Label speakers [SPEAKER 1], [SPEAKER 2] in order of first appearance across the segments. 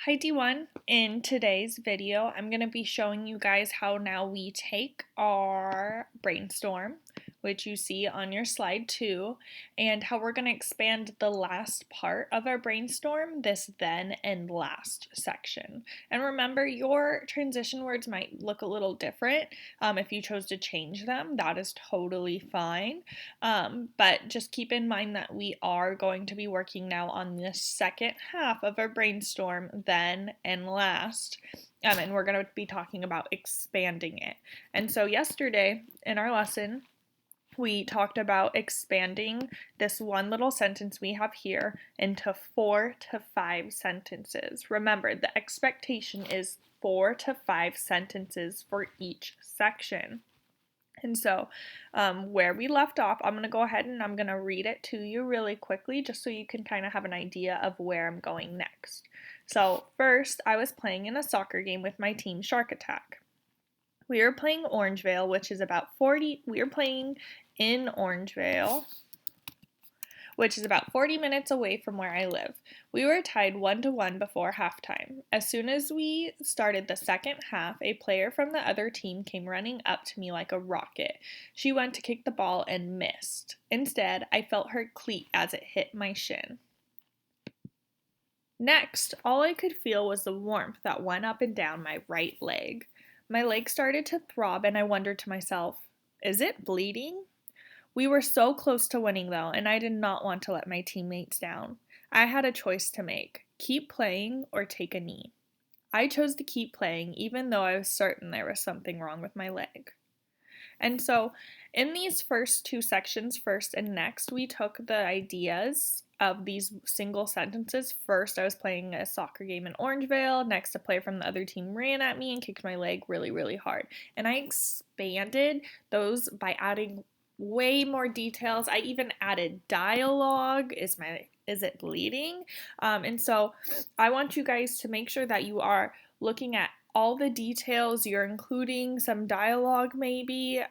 [SPEAKER 1] Hi D1. In today's video, I'm going to be showing you guys how now we take our brainstorm, which you see on your slide 2, and how we're going to expand the last part of our brainstorm, this then and last section. And remember, your transition words might look a little different. If you chose to change them, that is totally fine. But just keep in mind that we are going to be working now on the second half of our brainstorm, then and last. And we're going to be talking about expanding it. And so yesterday in our lesson, we talked about expanding this one little sentence we have here into 4 to 5 sentences. Remember, the expectation is 4 to 5 sentences for each section. And so where we left off, I'm going to go ahead and I'm going to read it to you really quickly just so you can kind of have an idea of where I'm going next. So first, I was playing in a soccer game with my team Shark Attack. We were playing Orangevale, which is about 40, we were playing in Orangevale, which is about 40 minutes away from where I live. We were tied 1-1 before halftime. As soon as we started the second half, a player from the other team came running up to me like a rocket. She went to kick the ball and missed. Instead, I felt her cleat as it hit my shin. Next, all I could feel was the warmth that went up and down my right leg. My leg started to throb and I wondered to myself, is it bleeding? We were so close to winning though, and I did not want to let my teammates down. I had a choice to make, keep playing or take a knee. I chose to keep playing even though I was certain there was something wrong with my leg. And so in these first two sections, first and next, we took the ideas of these single sentences. First, I was playing a soccer game in Orangevale. Next, a player from the other team ran at me and kicked my leg really, really hard. And I expanded those by adding way more details. I even added dialogue. Is it bleeding? And so I want you guys to make sure that you are looking at all the details. You're including some dialogue maybe.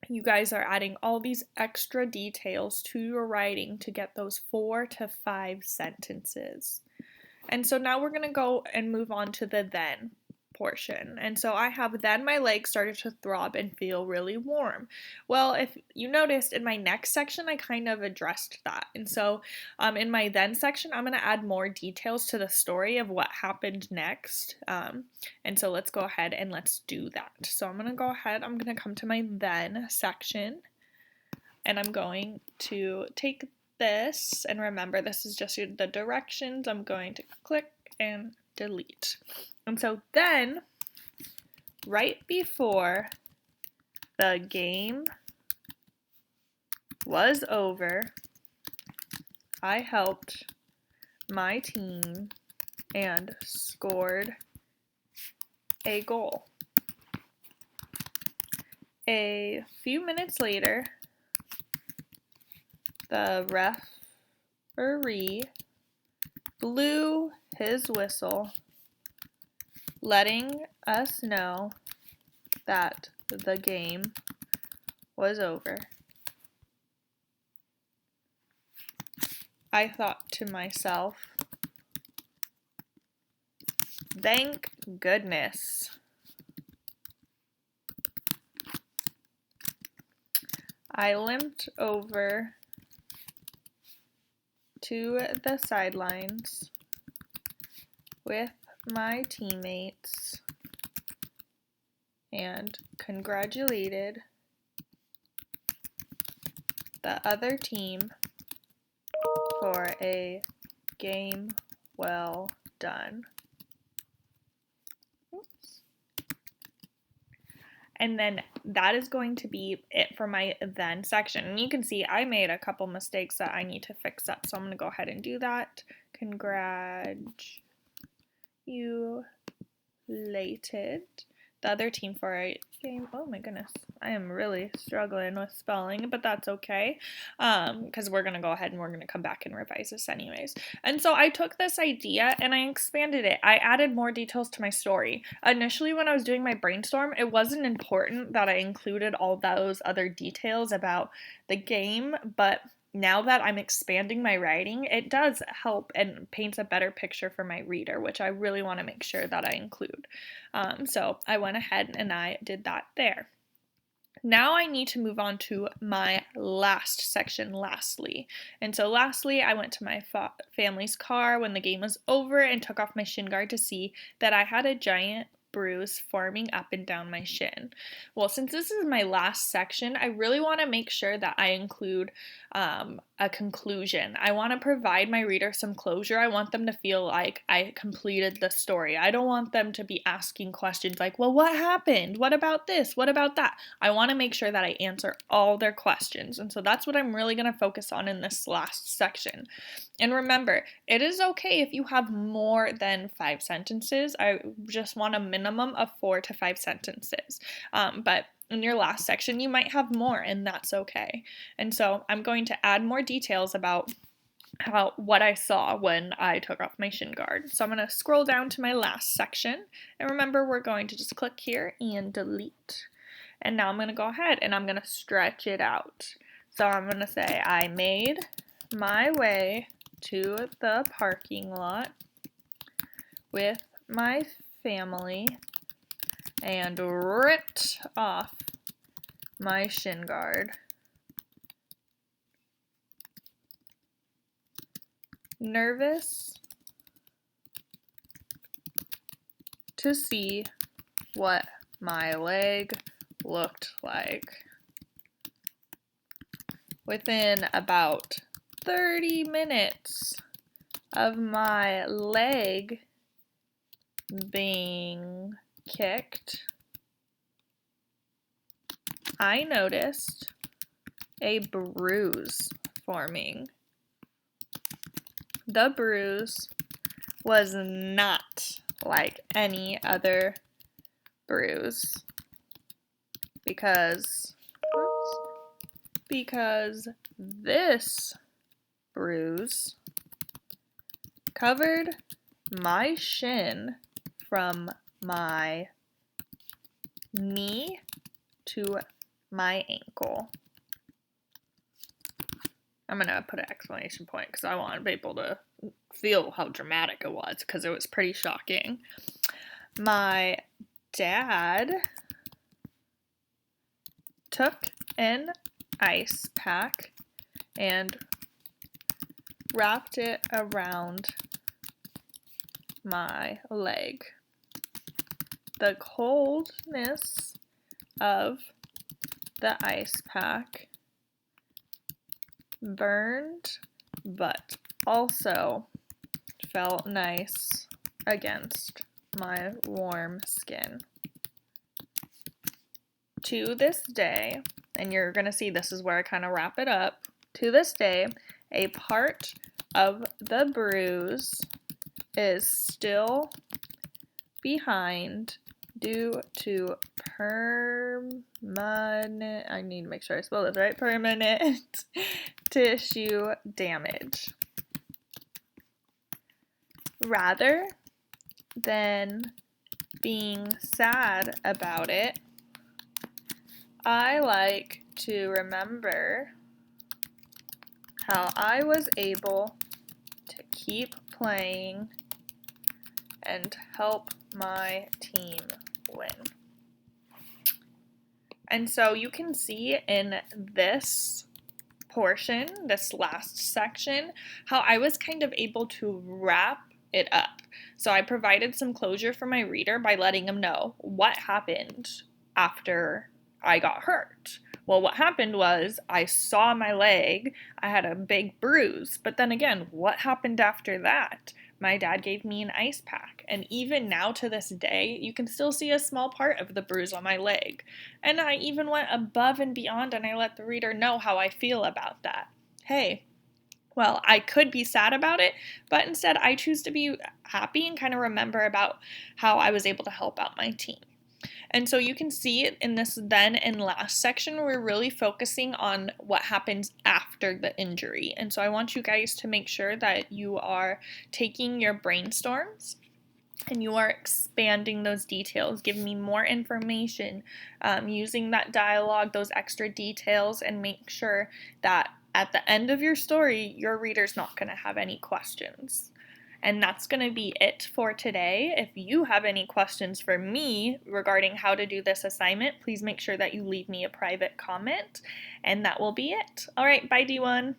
[SPEAKER 1] You guys are adding all these extra details to your writing to get those 4 to 5 sentences. And so now we're going to go and move on to the then portion. And so I have then my legs started to throb and feel really warm. Well, if you noticed in my next section, I kind of addressed that. And so in my then section, I'm going to add more details to the story of what happened next. And so let's go ahead and let's do that. So I'm going to go ahead, I'm going to come to my then section and I'm going to take this, and remember this is just the directions. I'm going to click and delete. And so then, right before the game was over, I helped my team and scored a goal. A few minutes later, the referee blew his whistle, letting us know that the game was over. I thought to myself, thank goodness. I limped over to the sidelines with my teammates and congratulated the other team for a game well done. Oops. And then that is going to be it for my then section. And you can see I made a couple mistakes that I need to fix up. So I'm going to go ahead and do that. Congratulated the other team for a game. Oh my goodness, I am really struggling with spelling, but that's okay, because we're gonna go ahead and we're gonna come back and revise this anyways. And so I took this idea and I expanded it. I added more details to my story. Initially, when I was doing my brainstorm, it wasn't important that I included all those other details about the game, but now that I'm expanding my writing, it does help and paints a better picture for my reader, which I really want to make sure that I include. So I went ahead and I did that there. Now I need to move on to my last section, lastly. And so lastly, I went to my family's car when the game was over and took off my shin guard to see that I had a giant bruise forming up and down my shin. Well, since this is my last section, I really want to make sure that I include a conclusion. I want to provide my reader some closure. I want them to feel like I completed the story. I don't want them to be asking questions like, well, what happened? What about this? What about that? I want to make sure that I answer all their questions. And so that's what I'm really going to focus on in this last section. And remember, it is okay if you have more than 5 sentences. I just want a minimum of 4 to 5 sentences. But in your last section, you might have more, and that's okay. And so I'm going to add more details about what I saw when I took off my shin guard. So I'm going to scroll down to my last section. And remember, we're going to just click here and delete. And now I'm going to go ahead and I'm going to stretch it out. So I'm going to say, I made my way to the parking lot with my family and ripped off my shin guard. Nervous to see what my leg looked like. Within about 30 minutes of my leg being kicked, I noticed a bruise forming. The bruise was not like any other bruise because this bruise covered my shin from my knee to my ankle. I'm going to put an exclamation point because I want people to feel how dramatic it was because it was pretty shocking. My dad took an ice pack and wrapped it around my leg. The coldness of the ice pack burned, but also felt nice against my warm skin. To this day, and you're going to see this is where I kind of wrap it up, to this day, a part of the bruise is still behind due to permanent, I need to make sure I spell this right, permanent tissue damage. Rather than being sad about it, I like to remember how I was able to keep playing and help my team win. And so you can see in this portion, this last section, how I was kind of able to wrap it up. So I provided some closure for my reader by letting them know what happened after I got hurt. Well, what happened was I saw my leg, I had a big bruise, but then again, what happened after that? My dad gave me an ice pack, and even now to this day, you can still see a small part of the bruise on my leg. And I even went above and beyond and I let the reader know how I feel about that. Hey, well, I could be sad about it, but instead I choose to be happy and kind of remember about how I was able to help out my team. And so you can see in this then and last section, we're really focusing on what happens after the injury. And so I want you guys to make sure that you are taking your brainstorms and you are expanding those details, giving me more information, using that dialogue, those extra details, and make sure that At the end of your story, your reader's not going to have any questions. And that's going to be it for today. If you have any questions for me regarding how to do this assignment, please make sure that you leave me a private comment, and that will be it. All right, bye D1.